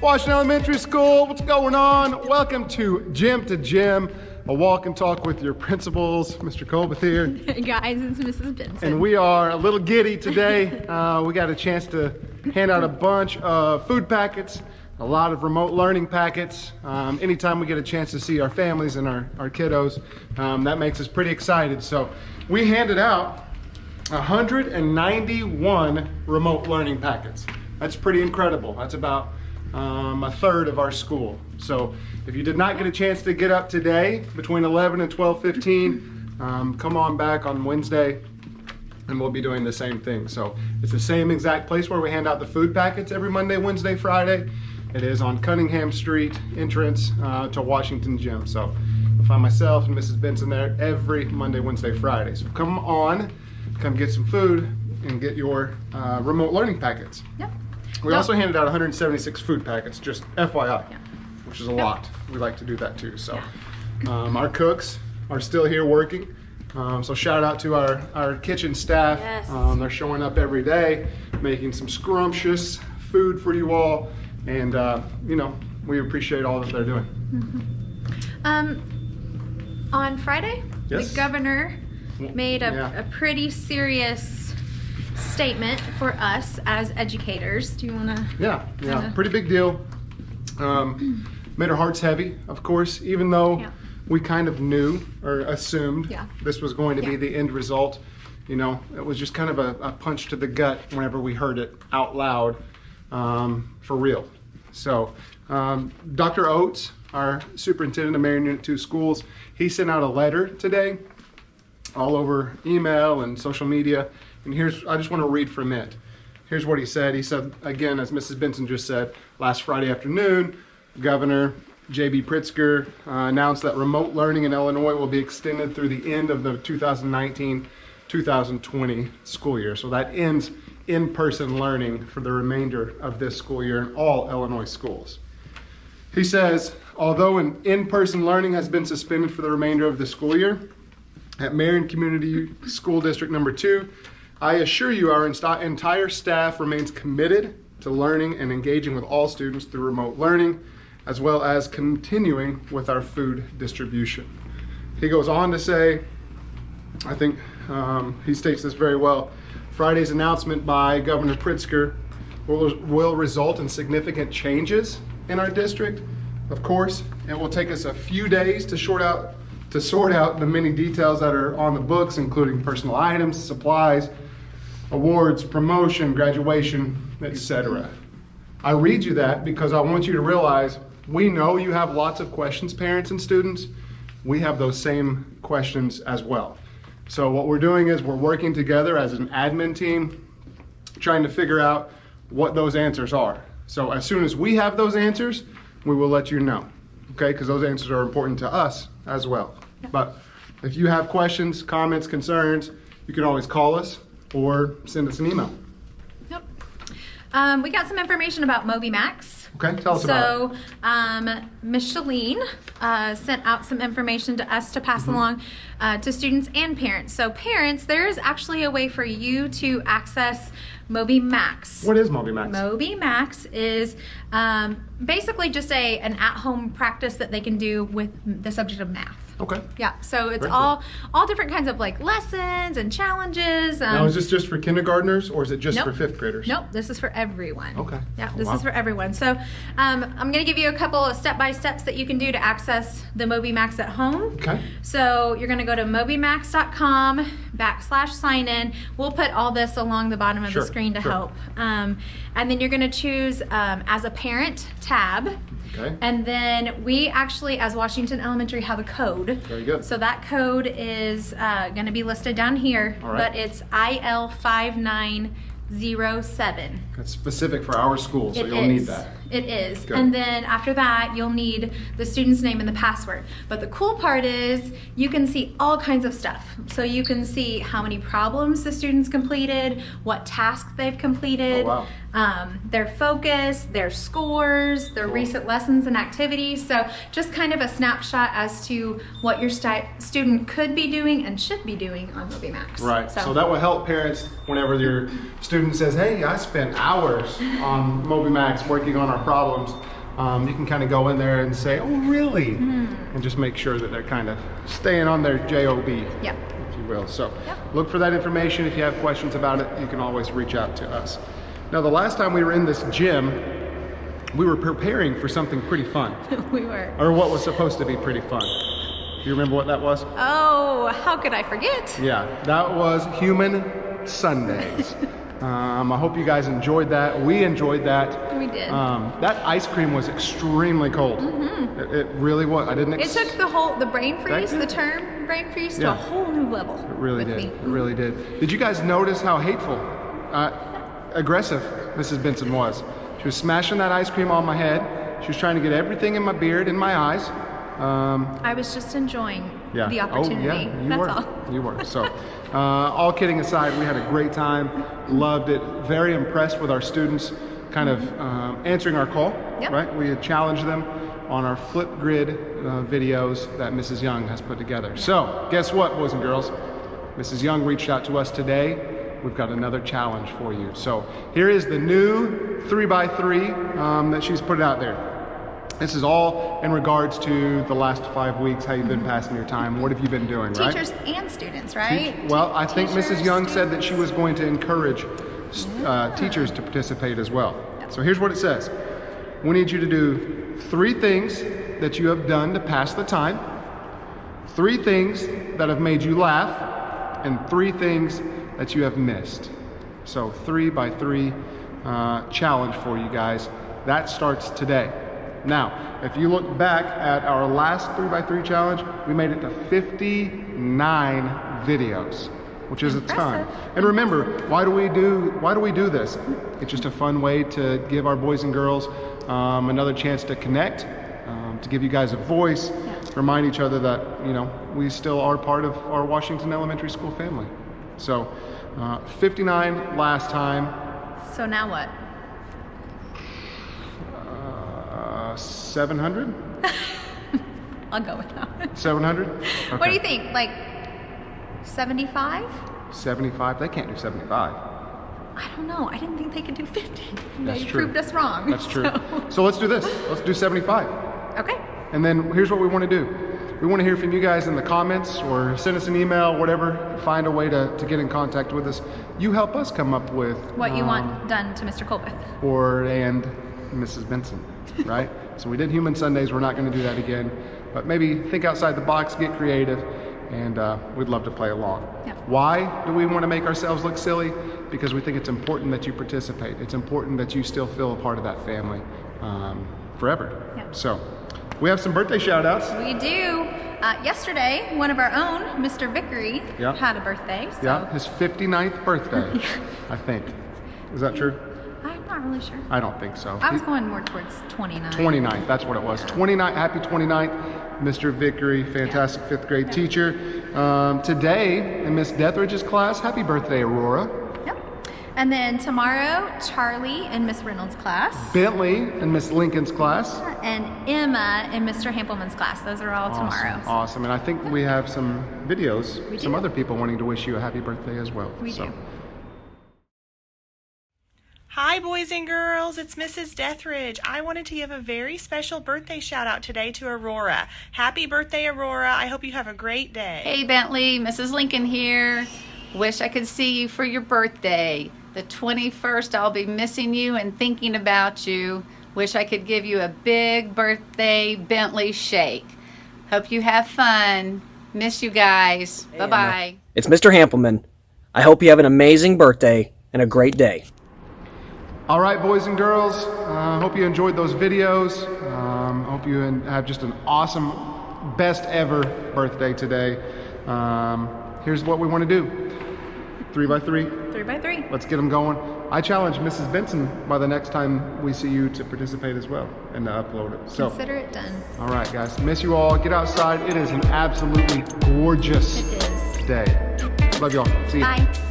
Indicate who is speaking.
Speaker 1: Washington Elementary School, what's going on? Welcome to Gym, a walk and talk with your principals. Mr. Colbeth here.
Speaker 2: Guys, it's Mrs. Benson.
Speaker 1: And we are a little giddy today. We got a chance to hand out a bunch of food packets, a lot of remote learning packets. Anytime we get a chance to see our families and our kiddos, that makes us pretty excited. So we handed out 191 remote learning packets. That's pretty incredible. That's about a third of our school. So if you did not get a chance to get up today between 11 and 12:15, come on back on Wednesday and we'll be doing the same thing. So it's the same exact place where we hand out the food packets every Monday, Wednesday, Friday. It is on Cunningham Street entrance to Washington Gym. So you'll find myself and Mrs. Benson there every Monday, Wednesday, Friday. So come on, come get some food and get your remote learning packets.
Speaker 2: Yep.
Speaker 1: We also handed out 176 food packets, just FYI,
Speaker 2: Yeah.
Speaker 1: which is a lot. We like to do that too. So our cooks are still here working. So shout out to our kitchen staff.
Speaker 2: Yes.
Speaker 1: They're showing up every day, making some scrumptious food for you all. And, you know, we appreciate all that they're doing.
Speaker 2: On Friday,
Speaker 1: Yes.
Speaker 2: the governor made
Speaker 1: Yeah.
Speaker 2: a pretty serious statement for us as educators. Do you want to?
Speaker 1: Yeah, pretty big deal. Made our hearts heavy, of course, even though
Speaker 2: Yeah.
Speaker 1: we kind of knew or assumed
Speaker 2: Yeah.
Speaker 1: this was going to be
Speaker 2: Yeah.
Speaker 1: the end result. You know, it was just kind of a punch to the gut whenever we heard it out loud, for real. So, Dr. Oates, our superintendent of Marion Unit 2 schools, he sent out a letter today, all over email and social media. And I just want to read from it. Here's what he said. He said, again, as Mrs. Benson just said, last Friday afternoon, Governor J.B. Pritzker announced that remote learning in Illinois will be extended through the end of the 2019-2020 school year. So that ends in-person learning for the remainder of this school year in all Illinois schools. He says, although in-person learning has been suspended for the remainder of the school year, at Marion Community School District Number 2, I assure you our entire staff remains committed to learning and engaging with all students through remote learning, as well as continuing with our food distribution. He goes on to say, I think he states this very well, Friday's announcement by Governor Pritzker will result in significant changes in our district. Of course, it will take us a few days to sort out the many details that are on the books, including personal items, supplies, awards, promotion, graduation, etc. I read you that because I want you to realize we know you have lots of questions, parents and students. We have those same questions as well. So what we're doing is we're working together as an admin team, trying to figure out what those answers are. So as soon as we have those answers, we will let you know, okay? Because those answers are important to us as well. But if you have questions, comments, concerns, you can always call us or send us an email.
Speaker 2: Yep. We got some information about MobyMax.
Speaker 1: Okay, tell us about it.
Speaker 2: So, Micheline sent out some information to us to pass along to students and parents. So parents, there is actually a way for you to access MobyMax.
Speaker 1: What is MobyMax?
Speaker 2: MobyMax is basically just an at-home practice that they can do with the subject of math.
Speaker 1: Okay.
Speaker 2: Yeah, so it's
Speaker 1: Very
Speaker 2: all different kinds of like lessons and challenges.
Speaker 1: Now, is this just for kindergartners or is it just
Speaker 2: Nope.
Speaker 1: for fifth graders?
Speaker 2: Nope, this is for everyone.
Speaker 1: Okay.
Speaker 2: Yeah,
Speaker 1: Oh,
Speaker 2: this
Speaker 1: wow.
Speaker 2: is for everyone. So I'm going to give you a couple of step-by-steps that you can do to access the MobyMax at home.
Speaker 1: Okay.
Speaker 2: So you're going to go to mobymax.com/sign-in. We'll put all this along the bottom of
Speaker 1: Sure,
Speaker 2: the screen to
Speaker 1: sure.
Speaker 2: help. And then you're going to choose as a parent tab.
Speaker 1: Okay.
Speaker 2: And then we actually, as Washington Elementary, have a code.
Speaker 1: Very good.
Speaker 2: So that code is going to be listed down here,
Speaker 1: All right.
Speaker 2: but it's IL5907.
Speaker 1: That's specific for our school, so you'll need that.
Speaker 2: It is.
Speaker 1: Good.
Speaker 2: And then after that, you'll need the student's name and the password. But the cool part is you can see all kinds of stuff. So you can see how many problems the students completed, what tasks they've completed,
Speaker 1: Oh,
Speaker 2: their focus, their scores, their
Speaker 1: Cool.
Speaker 2: recent lessons and activities. So just kind of a snapshot as to what your student could be doing and should be doing on MobyMax.
Speaker 1: Right. So that will help parents whenever your student says, hey, I spent hours on MobyMax working on our problems, you can kind of go in there and say, oh, really? And just make sure that they're kind of staying on their JOB,
Speaker 2: Yep.
Speaker 1: if you will. So
Speaker 2: Yep.
Speaker 1: look for that information. If you have questions about it, you can always reach out to us. Now, the last time we were in this gym, we were preparing for something pretty fun,
Speaker 2: We were.
Speaker 1: or what was supposed to be pretty fun. Do you remember what that was?
Speaker 2: Oh, how could I forget?
Speaker 1: Yeah, that was Human Sundays. I hope you guys enjoyed that. We enjoyed that.
Speaker 2: We did.
Speaker 1: That ice cream was extremely cold. It really was. I didn't.
Speaker 2: It took the brain freeze, the term brain freeze, to
Speaker 1: Yeah.
Speaker 2: a whole new level.
Speaker 1: It really
Speaker 2: with
Speaker 1: did.
Speaker 2: me.
Speaker 1: It really did. Did you guys notice how hateful, aggressive Mrs. Benson was? She was smashing that ice cream on my head. She was trying to get everything in my beard, in my eyes.
Speaker 2: I was just enjoying
Speaker 1: Yeah.
Speaker 2: the opportunity.
Speaker 1: Oh, yeah, you
Speaker 2: That's
Speaker 1: were.
Speaker 2: all.
Speaker 1: You were. So, all kidding aside, we had a great time. Loved it. Very impressed with our students, kind of answering our call.
Speaker 2: Yep.
Speaker 1: Right? We had challenged them on our Flipgrid videos that Mrs. Young has put together. So, guess what, boys and girls? Mrs. Young reached out to us today. We've got another challenge for you. So, here is the new 3x3 that she's put out there. This is all in regards to the last 5 weeks, how you've been passing your time. What have you been doing, right?
Speaker 2: Teachers and students, right?
Speaker 1: Well, I think
Speaker 2: Teachers,
Speaker 1: Mrs. Young said that she
Speaker 2: students.
Speaker 1: was going to encourage teachers to participate as well.
Speaker 2: Yep.
Speaker 1: So here's what it says. We need you to do 3 things that you have done to pass the time, 3 things that have made you laugh, and 3 things that you have missed. So 3x3 challenge for you guys. That starts today. Now, if you look back at our last 3x3 challenge, we made it to 59 videos, which is a ton.
Speaker 2: Impressive.
Speaker 1: And remember, why do we do this? It's just a fun way to give our boys and girls another chance to connect, to give you guys a voice, remind each other that, you know, we still are part of our Washington Elementary School family. So, 59 last time.
Speaker 2: So now what?
Speaker 1: 700?
Speaker 2: I'll go with that.
Speaker 1: 700?
Speaker 2: What do you think? Like 75?
Speaker 1: 75? They can't do 75.
Speaker 2: I don't know. I didn't think they could do 50.
Speaker 1: That's
Speaker 2: They
Speaker 1: true.
Speaker 2: proved us wrong.
Speaker 1: That's true.
Speaker 2: So-
Speaker 1: So let's do this. Let's do 75.
Speaker 2: Okay.
Speaker 1: And then here's what we want to do. We want to hear from you guys in the comments, or send us an email, whatever. Find a way to get in contact with us. You help us come up with
Speaker 2: What you want done to Mr. Colbeth.
Speaker 1: and Mrs. Benson, right? So we did Human Sundays. We're not going to do that again. But maybe think outside the box, get creative, and we'd love to play along.
Speaker 2: Yeah.
Speaker 1: Why do we want to make ourselves look silly? Because we think it's important that you participate. It's important that you still feel a part of that family forever.
Speaker 2: Yeah.
Speaker 1: So we have some birthday shout outs.
Speaker 2: We do. Yesterday, one of our own, Mr. Vickery,
Speaker 1: Yeah.
Speaker 2: had a birthday. So
Speaker 1: Yeah, his 59th birthday, I think. Is that true?
Speaker 2: I'm not really sure.
Speaker 1: I don't think so.
Speaker 2: I was going more towards 29.
Speaker 1: 29th, that's what it was. 29th, happy 29th, Mr. Vickery, fantastic 5th grade teacher. Today, in Miss Deathridge's class, happy birthday, Aurora.
Speaker 2: Yep. And then tomorrow, Charlie in Miss Reynolds' class.
Speaker 1: Bentley in Miss Lincoln's class.
Speaker 2: And Emma in Mr. Hampelman's class. Those are all tomorrow.
Speaker 1: Awesome. And I think we have some videos,
Speaker 2: We
Speaker 1: some
Speaker 2: do.
Speaker 1: other people wanting to wish you a happy birthday as well.
Speaker 2: We do.
Speaker 3: Hi boys and girls, it's Mrs. Deathridge. I wanted to give a very special birthday shout out today to Aurora. Happy birthday, Aurora. I hope you have a great day.
Speaker 4: Hey Bentley, Mrs. Lincoln here. Wish I could see you for your birthday. The 21st, I'll be missing you and thinking about you. Wish I could give you a big birthday Bentley shake. Hope you have fun. Miss you guys. Bye-bye.
Speaker 5: It's Mr. Hampelman. I hope you have an amazing birthday and a great day.
Speaker 1: All right, boys and girls, hope you enjoyed those videos. Hope you have just an awesome, best ever birthday today. Here's what we want to do. 3x3.
Speaker 2: 3x3.
Speaker 1: Let's get them going. I challenge Mrs. Benson by the next time we see you to participate as well and to upload it. So,
Speaker 2: Consider it done.
Speaker 1: all right, guys. Miss you all. Get outside. It is an absolutely gorgeous
Speaker 2: It is.
Speaker 1: day. Love y'all. See you.
Speaker 2: Bye.